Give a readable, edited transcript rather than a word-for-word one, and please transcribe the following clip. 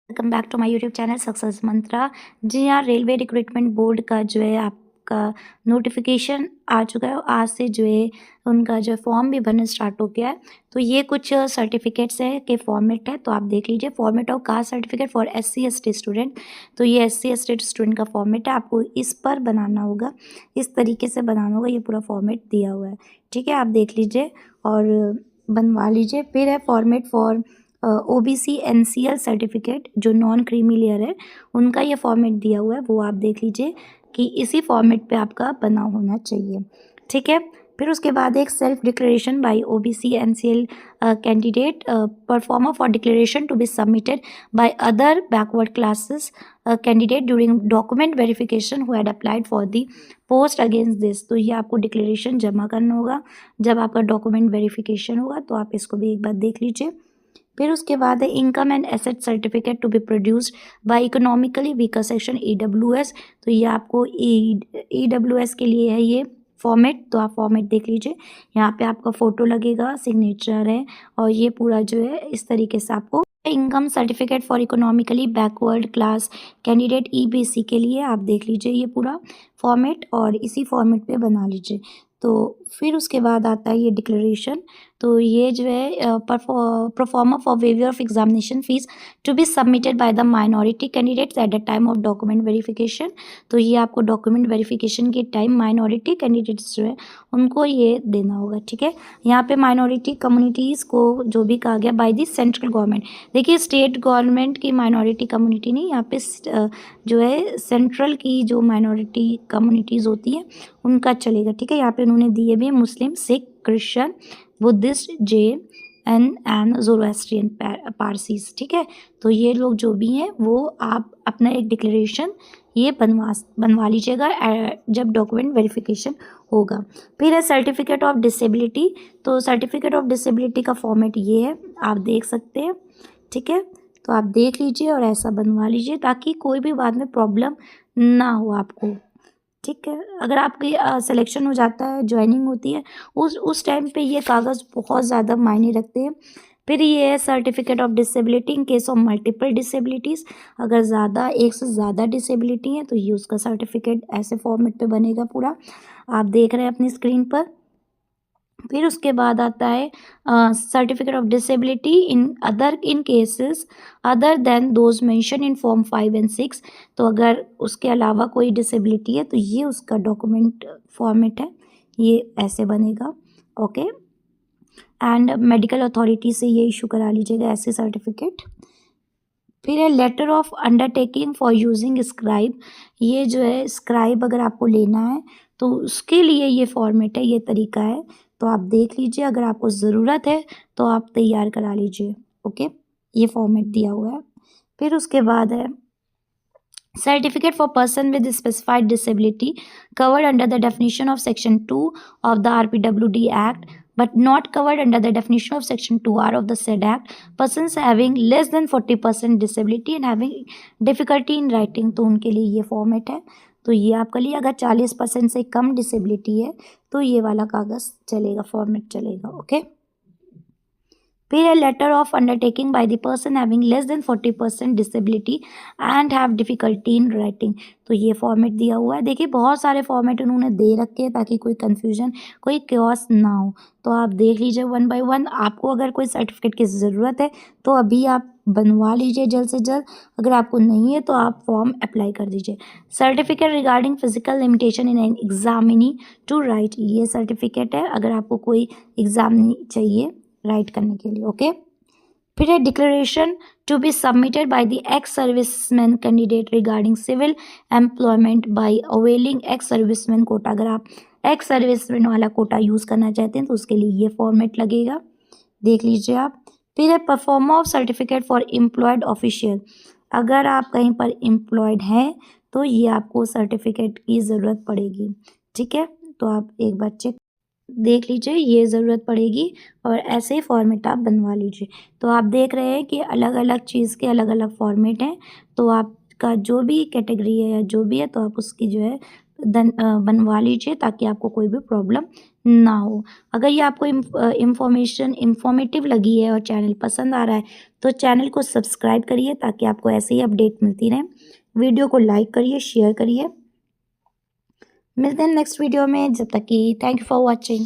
Welcome back to my YouTube channel success Mantra. जी हाँ, railway recruitment board का जो है आपका नोटिफिकेशन आ चुका है। आज से जो है उनका जो फॉर्म भी भरना स्टार्ट हो गया है। तो ये कुछ सर्टिफिकेट्स है के फॉर्मेट है, तो आप देख लीजिए। Format of caste certificate for SC ST student. तो ये SC ST स्टूडेंट का फॉर्मेट है, आपको इस पर बनाना होगा, इस तरीके से बनाना होगा। ये पूरा फॉर्मेट दिया हुआ है, ठीक है। आप देख लीजिए और बनवा लीजिए। फिर है format for OBC NCL certificate, जो नॉन क्रीमी लेयर है उनका ये फॉर्मेट दिया हुआ है, वो आप देख लीजिए कि इसी फॉर्मेट पे आपका बना होना चाहिए, ठीक है। फिर उसके बाद एक self declaration by OBC NCL candidate proforma for declaration to be submitted by other backward classes candidate during document verification who had applied for the post against this. तो ये आपको डिक्लेरेशन जमा करना होगा जब आपका डॉक्यूमेंट वेरिफिकेशन होगा, तो आप इसको भी एक बार देख लीजिए। फिर उसके बाद है income and asset certificate to be produced by economically weaker section EWS। तो ये आपको EWS के लिए है ये फॉर्मेट, तो आप फॉर्मेट देख लीजिए। यहाँ पे आपका फ़ोटो लगेगा, सिग्नेचर है, और ये पूरा जो है इस तरीके से आपको income certificate for economically backward class candidate EBC के लिए आप देख लीजिए ये पूरा फॉर्मेट, और इसी फॉर्मेट पे बना लीजिए। तो फिर उसके बाद आता है ये डिक्लेरेशन। तो ये जो है proforma for waiver of examination fees to be submitted by the minority candidates at the time of document verification. तो ये आपको डॉक्यूमेंट वेरिफिकेशन के टाइम माइनॉरिटी कैंडिडेट्स जो है उनको ये देना होगा, ठीक है। यहाँ पे माइनॉरिटी कम्युनिटीज़ को जो भी कहा गया बाय द सेंट्रल गवर्नमेंट। देखिए, स्टेट गवर्नमेंट की माइनॉरिटी कम्युनिटी नहीं, यहाँ पे जो है सेंट्रल की जो माइनॉरिटी कम्युनिटीज़ होती है उनका चलेगा, ठीक है। यहाँ पे उन्होंने दिए भी Muslim, Sikh, Christian, Buddhist, Jain and Zoroastrian Parsis, ठीक है। तो ये लोग जो भी हैं वो आप अपना एक डिक्लेरेशन ये बनवा लीजिएगा जब डॉक्यूमेंट वेरिफिकेशन होगा। फिर है सर्टिफिकेट ऑफ डिसेबिलिटी। तो सर्टिफिकेट ऑफ डिसेबिलिटी का फॉर्मेट ये है, आप देख सकते हैं, ठीक है। तो आप देख लीजिए और ऐसा बनवा लीजिए ताकि कोई भी बाद में प्रॉब्लम ना हो आपको, ठीक है। अगर आपकी सिलेक्शन हो जाता है, ज्वाइनिंग होती है, उस टाइम पे ये कागज़ बहुत ज़्यादा मायने रखते हैं। फिर ये है certificate of disability in case of multiple disabilities. अगर एक से ज़्यादा डिसेबिलिटी है तो ये उसका सर्टिफिकेट ऐसे फॉर्मेट पे बनेगा पूरा, आप देख रहे हैं अपनी स्क्रीन पर। फिर उसके बाद आता है certificate of disability in cases other than those mention in form 5 and 6। तो अगर उसके अलावा कोई डिसेबिलिटी है तो ये उसका डॉक्यूमेंट फॉर्मेट है, ये ऐसे बनेगा, ओके। एंड मेडिकल अथॉरिटी से ये इशू करा लीजिएगा ऐसे सर्टिफिकेट। फिर है letter of undertaking for using scribe. ये जो है स्क्राइब अगर आपको लेना है तो उसके लिए ये फॉर्मेट है, ये तरीका है। तो आप देख लीजिए, अगर आपको ज़रूरत है तो आप तैयार करा लीजिए, ओके। ये फॉर्मेट दिया हुआ है। फिर उसके बाद है certificate for person with specified disability covered under the definition of section 2 of the RPWD act but not covered under the definition of section 2R of the said act, persons having less than 40% disability and having difficulty in writing। तो उनके लिए ये format है। तो ये आपके लिए अगर 40% से कम डिसेबिलिटी है तो ये वाला कागज़ चलेगा, फॉर्मेट चलेगा, ओके। फिर है letter of undertaking by the person having less than 40% disability and have difficulty in writing. तो ये फॉर्मेट दिया हुआ है। देखिए, बहुत सारे फॉर्मेट उन्होंने दे रखे हैं ताकि कोई कन्फ्यूजन, कोई क्योस ना हो। तो आप देख लीजिए वन बाय वन। आपको अगर कोई सर्टिफिकेट की ज़रूरत है तो अभी आप बनवा लीजिए जल्द से जल्द, अगर आपको नहीं है तो आप फॉर्म अप्लाई कर दीजिए। Certificate regarding physical limitation in an examinee to write. ये सर्टिफिकेट है अगर आपको कोई एग्जाम चाहिए राइट करने के लिए, ओके। फिर है declaration to be submitted by the ex serviceman candidate regarding civil employment by availing ex serviceman quota. अगर आप एक्स सर्विसमैन वाला कोटा यूज़ करना चाहते हैं तो उसके लिए ये फॉर्मेट लगेगा, देख लीजिए आप। फिर है performer of certificate for employed official. अगर आप कहीं पर एम्प्लॉयड हैं तो ये आपको सर्टिफिकेट की ज़रूरत पड़ेगी, ठीक है। तो आप एक बार चेक देख लीजिए, ये ज़रूरत पड़ेगी और ऐसे ही फॉर्मेट आप बनवा लीजिए। तो आप देख रहे हैं कि अलग अलग चीज़ के अलग अलग फॉर्मेट हैं। तो आपका जो भी कैटेगरी है या जो भी है तो आप उसकी जो है बनवा लीजिए ताकि आपको कोई भी प्रॉब्लम ना हो। अगर ये आपको इन्फॉर्मेशन इन्फॉर्मेटिव लगी है और चैनल पसंद आ रहा है तो चैनल को सब्सक्राइब करिए ताकि आपको ऐसे ही अपडेट मिलती रहे। वीडियो को लाइक करिए, शेयर करिए। मिलते हैं नेक्स्ट वीडियो में, जब तक कि थैंक यू फॉर वॉचिंग।